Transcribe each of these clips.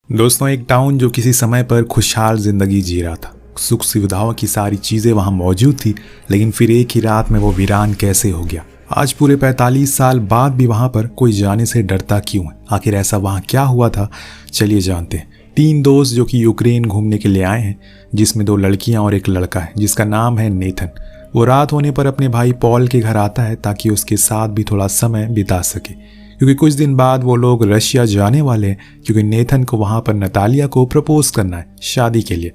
दोस्तों, एक टाउन जो किसी समय पर खुशहाल जिंदगी जी रहा था। सुख सुविधाओं की सारी चीजें वहां मौजूद थी, लेकिन फिर एक ही रात में वो वीरान कैसे हो गया। आज पूरे 45 साल बाद भी वहां पर कोई जाने से डरता क्यों है? आखिर ऐसा वहां क्या हुआ था? चलिए जानते हैं। 3 दोस्त जो कि यूक्रेन घूमने के लिए आए हैं, जिसमें 2 लड़कियां और एक लड़का है जिसका नाम है नेथन। वो रात होने पर अपने भाई पॉल के घर आता है ताकि उसके साथ भी थोड़ा समय बिता सके, क्योंकि कुछ दिन बाद वो लोग रशिया जाने वाले हैं, क्योंकि नेथन को वहां पर नतालिया को प्रपोज करना है शादी के लिए।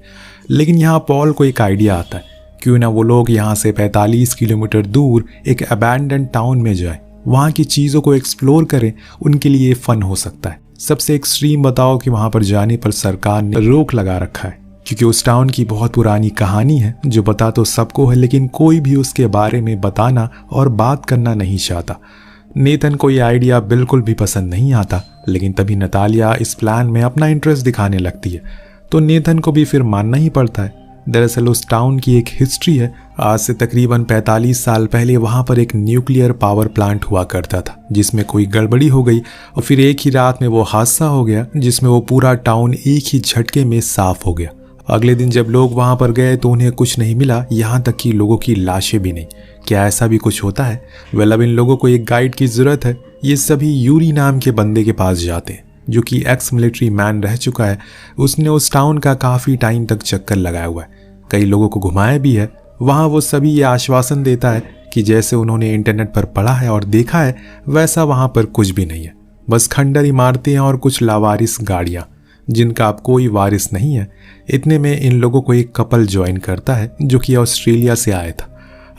लेकिन यहाँ पॉल को एक आइडिया आता है, क्यों ना वो लोग यहाँ से 45 किलोमीटर दूर एक अबैंडन टाउन में जाए, वहाँ की चीज़ों को एक्सप्लोर करें। उनके लिए फन हो सकता है। सबसे एक्सट्रीम बताओ कि वहाँ पर जाने पर सरकार ने रोक लगा रखा है, क्योंकि उस टाउन की बहुत पुरानी कहानी है जो बता तो सबको है, लेकिन कोई भी उसके बारे में बताना और बात करना नहीं चाहता। नेथन को ये आइडिया बिल्कुल भी पसंद नहीं आता, लेकिन तभी नतालिया इस प्लान में अपना इंटरेस्ट दिखाने लगती है, तो नेथन को भी फिर मानना ही पड़ता है। दरअसल उस टाउन की एक हिस्ट्री है। आज से तकरीबन 45 साल पहले वहां पर एक न्यूक्लियर पावर प्लांट हुआ करता था, जिसमें कोई गड़बड़ी हो गई और फिर एक ही रात में वो हादसा हो गया, जिसमें वो पूरा टाउन एक ही झटके में साफ हो गया। अगले दिन जब लोग वहां पर गए तो उन्हें कुछ नहीं मिला, यहाँ तक कि लोगों की लाशें भी नहीं। क्या ऐसा भी कुछ होता है? अब इन लोगों को एक गाइड की जरूरत है। ये सभी यूरी नाम के बंदे के पास जाते हैं, जो कि एक्स मिलिट्री मैन रह चुका है। उसने उस टाउन का काफी टाइम तक चक्कर लगाया हुआ है, कई लोगों को घुमाया भी है। वहां वो सभी ये आश्वासन देता है कि जैसे उन्होंने इंटरनेट पर पढ़ा है और देखा है, वैसा वहां पर कुछ भी नहीं है, बस खंडर इमारतें और कुछ लावारिस गाड़ियां, जिनका अब कोई वारिस नहीं है। इतने में इन लोगों को एक कपल ज्वाइन करता है, जो कि ऑस्ट्रेलिया से आया था।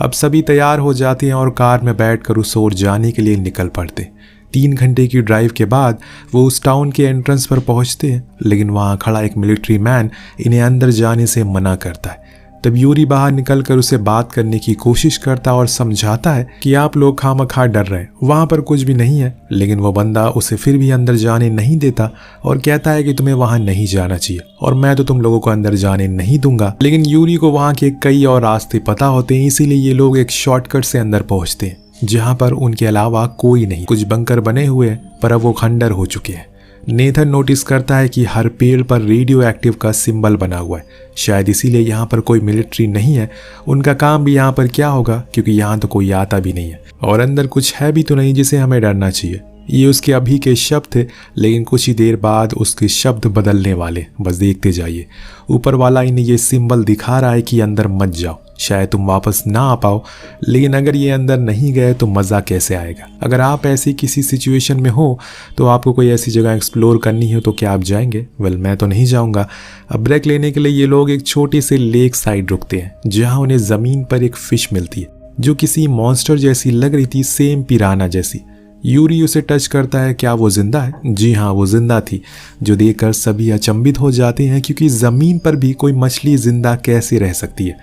अब सभी तैयार हो जाते हैं और कार में बैठकर उस ओर जाने के लिए निकल पड़ते। 3 घंटे की ड्राइव के बाद वो उस टाउन के एंट्रेंस पर पहुंचते हैं, लेकिन वहां खड़ा एक मिलिट्री मैन इन्हें अंदर जाने से मना करता है। तब यूरी बाहर निकलकर उसे बात करने की कोशिश करता और समझाता है कि आप लोग खामखा डर रहे हैं, वहां पर कुछ भी नहीं है। लेकिन वो बंदा उसे फिर भी अंदर जाने नहीं देता और कहता है कि तुम्हें वहां नहीं जाना चाहिए और मैं तो तुम लोगों को अंदर जाने नहीं दूंगा। लेकिन यूरी को वहां के कई और रास्ते पता होते हैं, इसीलिए ये लोग एक शॉर्टकट से अंदर पहुंचते हैं, जहां पर उनके अलावा कोई नहीं। कुछ बंकर बने हुए हैं, पर अब वो खंडर हो चुके हैं। नेथन नोटिस करता है कि हर पेड़ पर रेडियो एक्टिव का सिंबल बना हुआ है, शायद इसीलिए यहाँ पर कोई मिलिट्री नहीं है। उनका काम भी यहाँ पर क्या होगा, क्योंकि यहाँ तो कोई आता भी नहीं है और अंदर कुछ है भी तो नहीं जिसे हमें डरना चाहिए। ये उसके अभी के शब्द थे, लेकिन कुछ ही देर बाद उसके शब्द बदलने वाले, बस देखते जाइए। ऊपर वाला इन्हें ये सिंबल दिखा रहा है कि अंदर मत जाओ, शायद तुम वापस ना आ पाओ। लेकिन अगर ये अंदर नहीं गए तो मज़ा कैसे आएगा? अगर आप ऐसी किसी सिचुएशन में हो तो आपको कोई ऐसी जगह एक्सप्लोर करनी हो तो क्या आप जाएंगे? मैं तो नहीं जाऊंगा। अब ब्रेक लेने के लिए ये लोग एक छोटे से लेक साइड रुकते हैं, जहाँ उन्हें ज़मीन पर एक फिश मिलती है, जो किसी मॉन्स्टर जैसी लग रही थी, सेम पिराना जैसी। यूरी उसे टच करता है। क्या वो जिंदा है? जी हाँ, वो जिंदा थी, जो देखकर सभी अचंभित हो जाते हैं, क्योंकि ज़मीन पर भी कोई मछली जिंदा कैसे रह सकती है।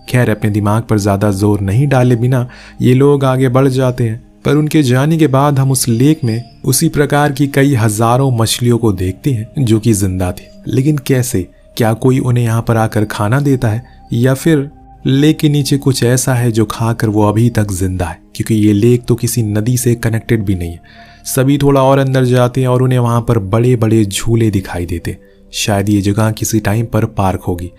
खैर, अपने दिमाग पर ज़्यादा जोर नहीं डाले बिना ये लोग आगे बढ़ जाते हैं। पर उनके जाने के बाद हम उस लेक में उसी प्रकार की कई हजारों मछलियों को देखते हैं जो कि जिंदा थी। लेकिन कैसे? क्या कोई उन्हें यहाँ पर आकर खाना देता है, या फिर लेक के नीचे कुछ ऐसा है जो खाकर वो अभी तक जिंदा है? क्योंकि ये लेक तो किसी नदी से कनेक्टेड भी नहीं है। सभी थोड़ा और अंदर जाते हैं और उन्हें वहाँ पर बड़े बड़े झूले दिखाई देते। शायद ये जगह किसी टाइम पर पार्क होगी।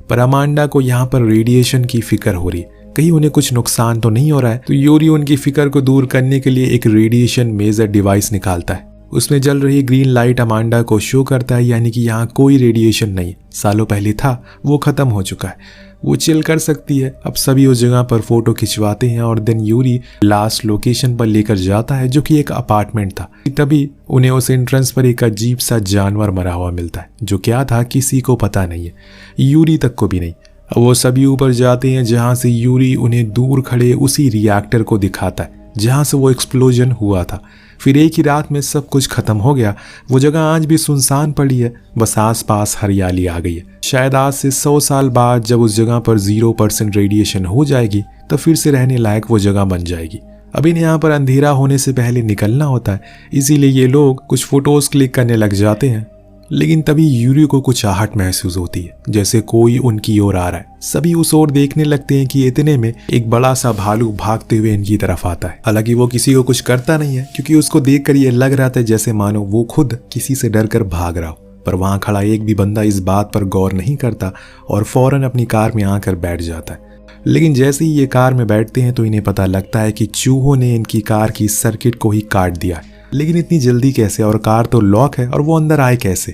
पर अमांडा को यहाँ पर रेडिएशन की फिक्र हो रही, कहीं उन्हें कुछ नुकसान तो नहीं हो रहा है। तो यूरी उनकी फिक्र को दूर करने के लिए एक रेडिएशन मेजर डिवाइस निकालता है। उसमें जल रही ग्रीन लाइट अमांडा को शो करता है, यानी कि यहाँ कोई रेडिएशन नहीं। सालों पहले था, वो खत्म हो चुका है, वो चिल कर सकती है। अब सभी उस जगह पर फोटो खिंचवाते हैं और देन यूरी लास्ट लोकेशन पर लेकर जाता है, जो कि एक अपार्टमेंट था। तभी उन्हें उस एंट्रेंस पर एक अजीब सा जानवर मरा हुआ मिलता है, जो क्या था किसी को पता नहीं है, यूरी तक को भी नहीं। अब वो सभी ऊपर जाते हैं, जहाँ से यूरी उन्हें दूर खड़े उसी रिएक्टर को दिखाता है जहाँ से वो एक्सप्लोजन हुआ था। फिर एक ही रात में सब कुछ खत्म हो गया। वो जगह आज भी सुनसान पड़ी है, बस आसपास हरियाली आ गई है। शायद आज से 100 साल बाद जब उस जगह पर 0% रेडिएशन हो जाएगी, तो फिर से रहने लायक वो जगह बन जाएगी। अब इन्हें यहाँ पर अंधेरा होने से पहले निकलना होता है, इसीलिए ये लोग कुछ फोटोज क्लिक करने लग जाते हैं। लेकिन तभी यूरी को कुछ आहट महसूस होती है, जैसे कोई उनकी ओर आ रहा है। सभी उस ओर देखने लगते हैं कि इतने में एक बड़ा सा भालू भागते हुए इनकी तरफ आता है। हालांकि वो किसी को कुछ करता नहीं है, क्योंकि उसको देखकर ये लग रहा था जैसे मानो वो खुद किसी से डरकर भाग रहा हो। पर वहाँ खड़ा एक भी बंदा इस बात पर गौर नहीं करता और फौरन अपनी कार में आकर बैठ जाता है। लेकिन जैसे ही ये कार में बैठते हैं तो इन्हें पता लगता है कि चूहों ने इनकी कार की सर्किट को ही काट दिया है। लेकिन इतनी जल्दी कैसे, और कार तो लॉक है और वो अंदर आए कैसे?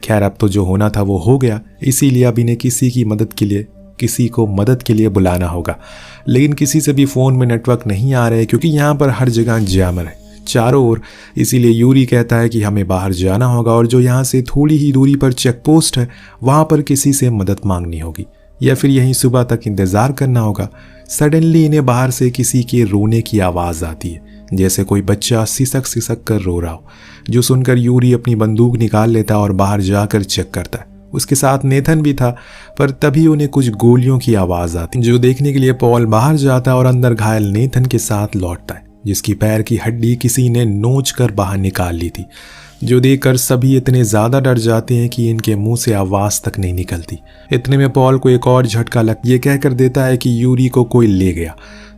खैर, अब तो जो होना था वो हो गया, इसीलिए अब इन्हें किसी को मदद के लिए बुलाना होगा। लेकिन किसी से भी फ़ोन में नेटवर्क नहीं आ रहे क्योंकि यहाँ पर हर जगह जैमर है चारों ओर। इसीलिए यूरी कहता है कि हमें बाहर जाना होगा और जो यहाँ से थोड़ी ही दूरी पर चेक पोस्ट है वहाँ पर किसी से मदद मांगनी होगी या फिर यहीं सुबह तक इंतज़ार करना होगा। सडनली इन्हें बाहर से किसी के रोने की आवाज़ आती है, जैसे कोई बच्चा सिसक सिसक कर रो रहा हो, जो सुनकर यूरी अपनी बंदूक निकाल लेता और बाहर जाकर चेक करता है। उसके साथ नेथन भी था, पर तभी उन्हें कुछ गोलियों की आवाज़ आती, जो देखने के लिए पॉल बाहर जाता है और अंदर घायल नेथन के साथ लौटता है, जिसकी पैर की हड्डी किसी ने नोच कर बाहर निकाल ली थी, जो देखकर सभी इतने ज़्यादा डर जाते हैं कि इनके मुंह से आवाज़ तक नहीं निकलती। इतने में पॉल को एक और झटका लग ये कहकर देता है कि यूरी को कोई ले गया,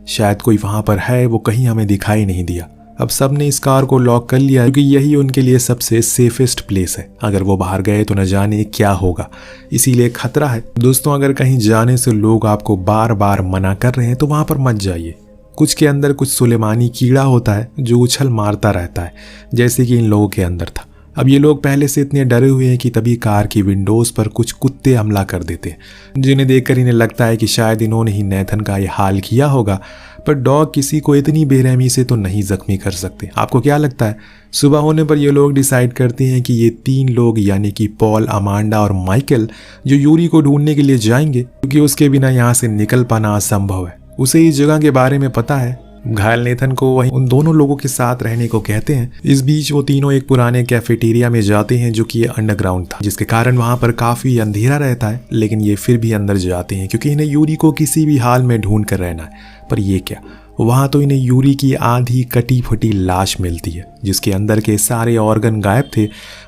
शायद कोई वहाँ पर है, वो कहीं हमें दिखाई नहीं दिया। अब सब ने इस कार को लॉक कर लिया क्योंकि यही उनके लिए सबसे सेफेस्ट प्लेस है। अगर वो बाहर गए तो न जाने क्या होगा, इसीलिए खतरा है। दोस्तों, अगर कहीं जाने से लोग आपको बार बार मना कर रहे हैं तो वहाँ पर मत जाइए। कुछ के अंदर कुछ सुलेमानी कीड़ा होता है जो उछल मारता रहता है, जैसे कि इन लोगों के अंदर था। अब ये लोग पहले से इतने डरे हुए हैं कि तभी कार की विंडोज़ पर कुछ कुत्ते हमला कर देते हैं, जिन्हें देखकर इन्हें लगता है कि शायद इन्होंने ही नेथन का ये हाल किया होगा। पर डॉग किसी को इतनी बेरहमी से तो नहीं जख्मी कर सकते। आपको क्या लगता है? सुबह होने पर ये लोग डिसाइड करते हैं कि ये 3 लोग यानी कि पॉल, अमांडा और माइकल जो यूरी को ढूंढने के लिए जाएंगे, क्योंकि उसके बिना यहाँ से निकल पाना असंभव है। उसे इस जगह के बारे में पता है। घायल नेथन को वहीं उन दोनों लोगों के साथ रहने को कहते हैं। इस बीच वो तीनों एक पुराने कैफेटेरिया में जाते हैं जो कि ये अंडरग्राउंड था, जिसके कारण वहां पर काफी अंधेरा रहता है। लेकिन ये फिर भी अंदर जाते हैं क्योंकि इन्हें यूरी को किसी भी हाल में ढूंढ कर रहना है। पर ये क्या, वहां तो इन्हें यूरी की आधी कटी फटी लाश मिलती है, जिसके अंदर के सारे ऑर्गन गायब थे,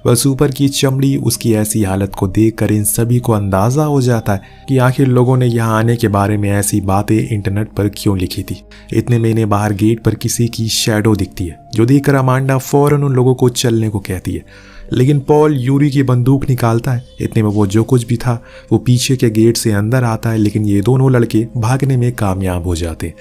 बस ऊपर की चमड़ी। उसकी ऐसी हालत को देखकर इन सभी को अंदाजा हो जाता है कि आखिर लोगों ने यहाँ आने के बारे में ऐसी बातें इंटरनेट पर क्यों लिखी थी। इतने में इन्हें बाहर गेट पर किसी की शैडो दिखती है, जो देखकर अमांडा फौरन उन लोगों को चलने को कहती है। लेकिन पॉल यूरी की बंदूक निकालता है। इतने में वो जो कुछ भी था वो पीछे के गेट से अंदर आता है, लेकिन ये दोनों लड़के भागने में कामयाब हो जाते हैं।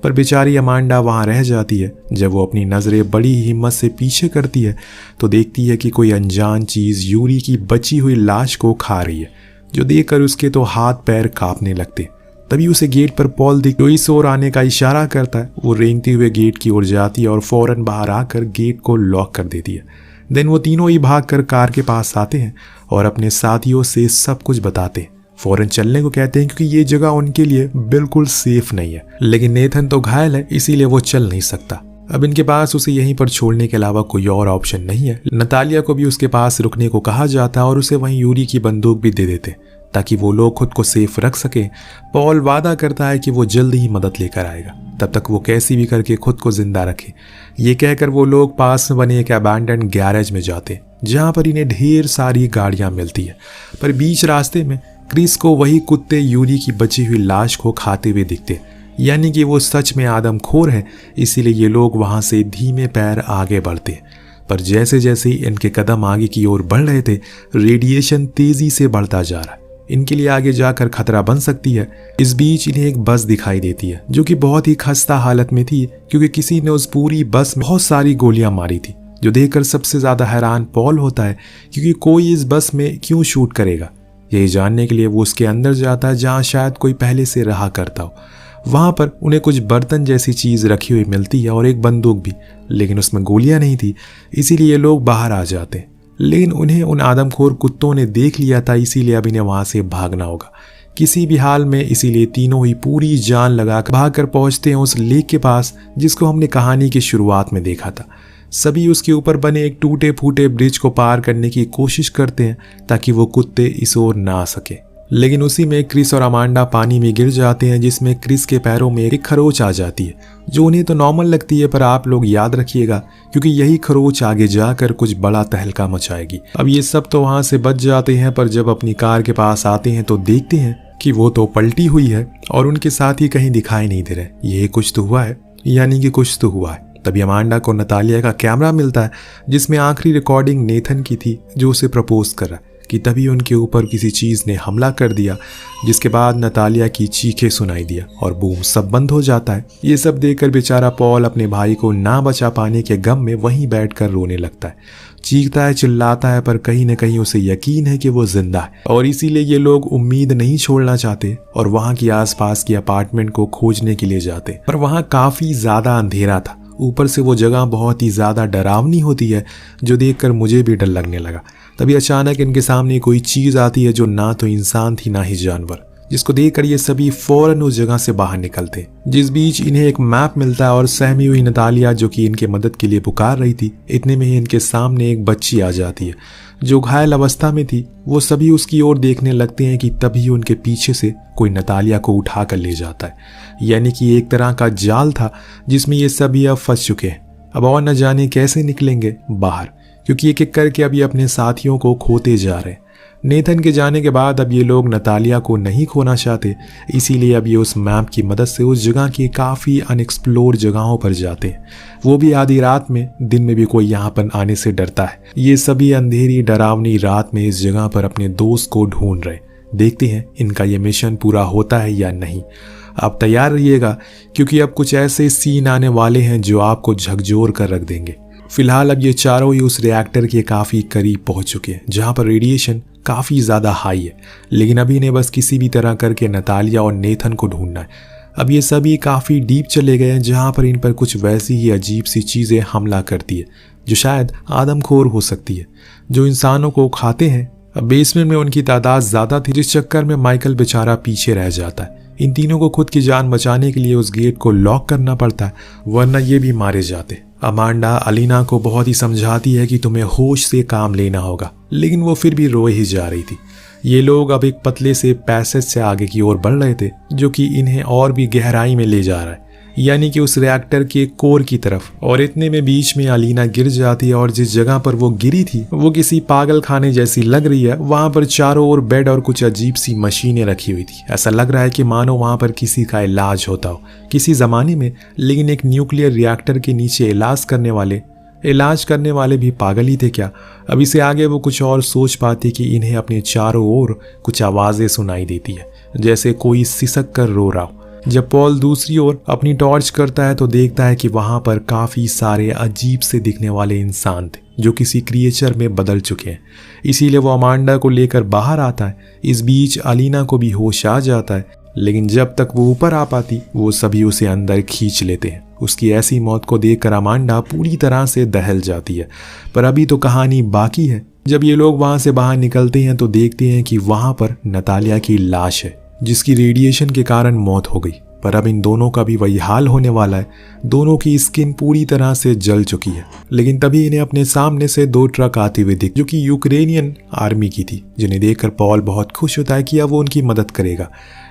पर बेचारी अमांडा वहाँ रह जाती है। जब वो अपनी नज़रें बड़ी हिम्मत से पीछे करती है तो देखती है कि कोई अनजान चीज़ यूरी की बची हुई लाश को खा रही है, जो देखकर उसके तो हाथ पैर कांपने लगते। तभी उसे गेट पर पॉल दिख, जो इस ओर आने का इशारा करता है। वो रेंगते हुए गेट की ओर जाती है और फौरन बाहर आकर गेट को लॉक कर देती है। देन वो तीनों ही भागकर कार के पास आते हैं और अपने साथियों से सब कुछ बताते हैं। फौरन चलने को कहते हैं क्योंकि ये जगह उनके लिए बिल्कुल सेफ नहीं है। लेकिन नेथन तो घायल है, इसीलिए वो चल नहीं सकता। अब इनके पास उसे यहीं पर छोड़ने के अलावा कोई और ऑप्शन नहीं है। नतालिया को भी उसके पास रुकने को कहा जाता है और उसे वहीं यूरी की बंदूक भी दे देते ताकि वो लोग खुद को सेफ रख सके। पॉल वादा करता है कि वो जल्द ही मदद लेकर आएगा, तब तक वो कैसी भी करके खुद को जिंदा रखे। ये कहकर वो लोग पास में बने एक अबैंडन गैरेज में जाते, जहाँ पर इन्हें ढेर सारी गाड़ियाँ मिलती है। पर बीच रास्ते में क्रिस को वही कुत्ते यूरी की बची हुई लाश को खाते हुए दिखते, यानी कि वो सच में आदमखोर है। इसीलिए ये लोग वहाँ से धीमे पैर आगे बढ़ते। पर जैसे जैसे इनके कदम आगे की ओर बढ़ रहे थे, रेडिएशन तेजी से बढ़ता जा रहा है। इनके लिए आगे जाकर खतरा बन सकती है। इस बीच इन्हें एक बस दिखाई देती है जो कि बहुत ही खस्ता हालत में थी, क्योंकि किसी ने उस पूरी बस में बहुत सारी गोलियां मारी थी। जो देखकर सबसे ज्यादा हैरान पॉल होता है, क्योंकि कोई इस बस में क्यों शूट करेगा। यही जानने के लिए वो उसके अंदर जाता है, जहाँ शायद कोई पहले से रहा करता हो। वहां पर उन्हें कुछ बर्तन जैसी चीज रखी हुई मिलती है और एक बंदूक भी, लेकिन उसमें गोलियां नहीं थी। इसीलिए ये लोग बाहर आ जाते हैं। लेकिन उन्हें उन आदमखोर कुत्तों ने देख लिया था, इसीलिए अब इन्हें वहां से भागना होगा किसी भी हाल में। इसीलिए तीनों ही पूरी जान लगाकर भागकर पहुंचते हैं उस लेक के पास, जिसको हमने कहानी की शुरुआत में देखा था। सभी उसके ऊपर बने एक टूटे फूटे ब्रिज को पार करने की कोशिश करते हैं ताकि वो कुत्ते इस ओर ना आ सके। लेकिन उसी में क्रिस और अमांडा पानी में गिर जाते हैं, जिसमें क्रिस के पैरों में एक खरोच आ जाती है, जो उन्हें तो नॉर्मल लगती है, पर आप लोग याद रखिएगा क्योंकि यही खरोच आगे जाकर कुछ बड़ा तहलका मचाएगी। अब ये सब तो वहां से बच जाते हैं, पर जब अपनी कार के पास आते हैं तो देखते हैं कि वो तो पलटी हुई है और उनके साथ ही कहीं दिखाई नहीं दे रहे। ये कुछ तो हुआ है, यानी कि कुछ तो हुआ है। तभी अमांडा को नतालिया का कैमरा मिलता है, जिसमें आखिरी रिकॉर्डिंग नेथन की थी, जो उसे प्रपोज कर रहा है। कि तभी उनके ऊपर किसी चीज़ ने हमला कर दिया, जिसके बाद नतालिया की चीखें सुनाई दिया और बूम सब बंद हो जाता है। ये सब देखकर बेचारा पॉल अपने भाई को ना बचा पाने के गम में वहीं बैठकर रोने लगता है। चीखता है, चिल्लाता है, पर कहीं न कहीं उसे यकीन है कि वो जिंदा है और इसीलिए ये लोग उम्मीद नहीं छोड़ना चाहते और वहाँ की आसपास की अपार्टमेंट को खोजने के लिए जाते। पर वहाँ काफ़ी ज़्यादा अंधेरा था, ऊपर से वो जगह बहुत ही ज़्यादा डरावनी होती है, जो देखकर मुझे भी डर लगने लगा। तभी अचानक इनके सामने कोई चीज़ आती है जो ना तो इंसान थी ना ही जानवर, जिसको देखकर ये सभी फौरन उस जगह से बाहर निकलते। जिस बीच इन्हें एक मैप मिलता है और सहमी हुई नतालिया, जो कि इनके मदद के लिए पुकार रही थी, इतने में ही इनके सामने एक बच्ची आ जाती है जो घायल अवस्था में थी। वो सभी उसकी ओर देखने लगते हैं कि तभी उनके पीछे से कोई नतालिया को उठा कर ले जाता है। यानी कि एक तरह का जाल था जिसमें ये सभी अब फंस चुके हैं। अब और न जाने कैसे निकलेंगे बाहर, क्योंकि एक एक करके अब ये अपने साथियों को खोते जा रहे हैं। नेथन के जाने के बाद अब ये लोग नतालिया को नहीं खोना चाहते, इसीलिए अब ये उस मैप की मदद से उस जगह की काफ़ी अनएक्सप्लोर जगहों पर जाते हैं, वो भी आधी रात में। दिन में भी कोई यहाँ पर आने से डरता है। ये सभी अंधेरी डरावनी रात में इस जगह पर अपने दोस्त को ढूंढ रहे। देखते हैं इनका ये मिशन पूरा होता है या नहीं। आप तैयार रहिएगा, क्योंकि अब कुछ ऐसे सीन आने वाले हैं जो आपको झकझोर कर रख देंगे। फिलहाल अब ये चारों ही उस रिएक्टर के काफ़ी करीब पहुंच चुके हैं, जहां पर रेडिएशन काफ़ी ज़्यादा हाई है। लेकिन अभी इन्हें बस किसी भी तरह करके नतालिया और नेथन को ढूंढना है। अब ये सभी काफ़ी डीप चले गए हैं, जहां पर इन पर कुछ वैसी ही अजीब सी चीज़ें हमला करती है, जो शायद आदमखोर हो सकती है, जो इंसानों को खाते हैं। अब बेसमेंट में उनकी तादाद ज़्यादा थी, जिस चक्कर में माइकल बेचारा पीछे रह जाता है। इन तीनों को खुद की जान बचाने के लिए उस गेट को लॉक करना पड़ता है, वरना ये भी मारे जाते। अमांडा अलीना को बहुत ही समझाती है कि तुम्हें होश से काम लेना होगा, लेकिन वो फिर भी रोए ही जा रही थी। ये लोग अब एक पतले से पैसेज से आगे की ओर बढ़ रहे थे, जो कि इन्हें और भी गहराई में ले जा रहा है, यानी कि उस रिएक्टर के कोर की तरफ। और इतने में बीच में अलीना गिर जाती है और जिस जगह पर वो गिरी थी वो किसी पागल खाने जैसी लग रही है। वहां पर चारों ओर बेड और कुछ अजीब सी मशीनें रखी हुई थी। ऐसा लग रहा है कि मानो वहां पर किसी का इलाज होता हो किसी जमाने में। लेकिन एक न्यूक्लियर रिएक्टर के नीचे इलाज करने वाले भी पागल ही थे क्या? अब इसे आगे वो कुछ और सोच पाती कि इन्हें अपने चारों ओर कुछ आवाजें सुनाई देती है, जैसे कोई सिसक कर रो रहा हो। जब पॉल दूसरी ओर अपनी टॉर्च करता है तो देखता है कि वहां पर काफी सारे अजीब से दिखने वाले इंसान थे, जो किसी क्रिएचर में बदल चुके हैं। इसीलिए वो अमांडा को लेकर बाहर आता है। इस बीच अलीना को भी होश आ जाता है, लेकिन जब तक वो ऊपर आ पाती वो सभी उसे अंदर खींच लेते हैं। उसकी ऐसी मौत को देखकर अमांडा पूरी तरह से दहल जाती है। पर अभी तो कहानी बाकी है। जब ये लोग वहां से बाहर निकलते हैं तो देखते हैं कि वहां पर नतालिया की लाश है, जिसकी रेडिएशन के कारण मौत हो गई। पर अब इन दोनों का भी वही हाल होने वाला है। दोनों की स्किन पूरी तरह से जल चुकी है। लेकिन तभी इन्हें अपने सामने से 2 ट्रक आते हुए दिख, जो कि यूक्रेनियन आर्मी की थी, जिन्हें देखकर पॉल बहुत खुश होता है कि अब वो उनकी मदद करेगा।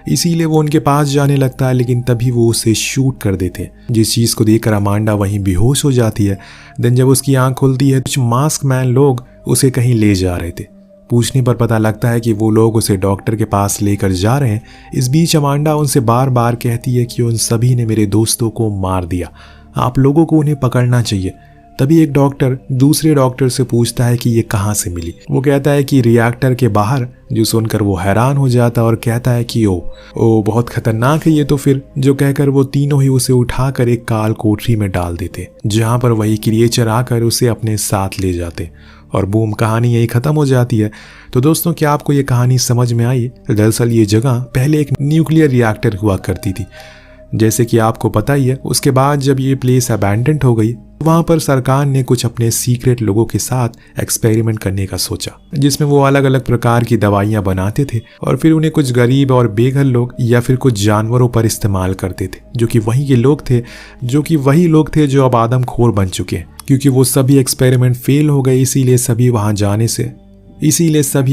इसीलिए वो उनके पास जाने लगता है, लेकिन तभी वो उसे शूट कर देते हैं, जिस चीज़ को देखकर अमांडा वहीं बेहोश हो जाती है। देन जब उसकी आंख खुलती है, कुछ मास्क मैन लोग उसे कहीं ले जा रहे थे। पूछने पर पता लगता है कि वो लोग उसे डॉक्टर के पास लेकर जा रहे हैं। इस बीच अमांडा उनसे बार बार कहती है कि उन सभी ने मेरे दोस्तों को मार दिया, आप लोगों को उन्हें पकड़ना चाहिए। तभी एक डॉक्टर दूसरे डॉक्टर से पूछता है कि ये कहाँ से मिली। वो कहता है कि रिएक्टर के बाहर, जो सुनकर वो हैरान हो जाता और कहता है कि ओ बहुत खतरनाक है ये तो फिर। जो कहकर वो तीनों ही उसे उठाकर एक काल कोठरी में डाल देते, जहाँ पर वही क्रिएचर आकर उसे अपने साथ ले जाते और बूम, कहानी यही खत्म हो जाती है। तो दोस्तों, क्या आपको ये कहानी समझ में आई? दरअसल ये जगह पहले एक न्यूक्लियर रिएक्टर हुआ करती थी, जैसे कि आपको पता ही है। उसके बाद जब ये प्लेस अबैंडन्ड हो गई, वहां पर सरकार ने कुछ अपने सीक्रेट लोगों के साथ एक्सपेरिमेंट करने का सोचा, जिसमें वो अलग अलग प्रकार की दवाइयां बनाते थे और फिर उन्हें कुछ गरीब और बेघर लोग या फिर कुछ जानवरों पर इस्तेमाल करते थे, जो कि वही लोग थे जो अब आदमखोर बन चुके हैं। क्योंकि वो सभी एक्सपेरिमेंट फेल हो गए, इसीलिए सभी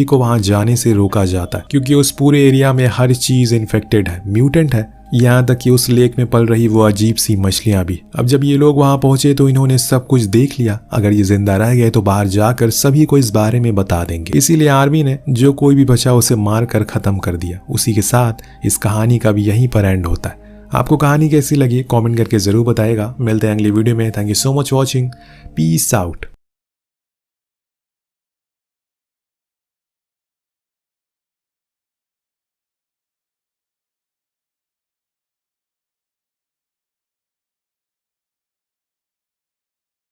को वहां जाने से रोका जाता है, क्योंकि उस पूरे एरिया में हर चीज इन्फेक्टेड है, म्यूटेंट है, यहाँ तक कि उस लेक में पल रही वो अजीब सी मछलियां भी। अब जब ये लोग वहां पहुंचे तो इन्होंने सब कुछ देख लिया। अगर ये जिंदा रह गए तो बाहर जाकर सभी को इस बारे में बता देंगे। इसीलिए आर्मी ने जो कोई भी बचा उसे मार कर खत्म कर दिया। उसी के साथ इस कहानी का भी यहीं पर एंड होता है। आपको कहानी कैसी लगी कमेंट करके जरूर बताएगा। मिलते हैं अगली वीडियो में। Thank you so much watching. Peace out.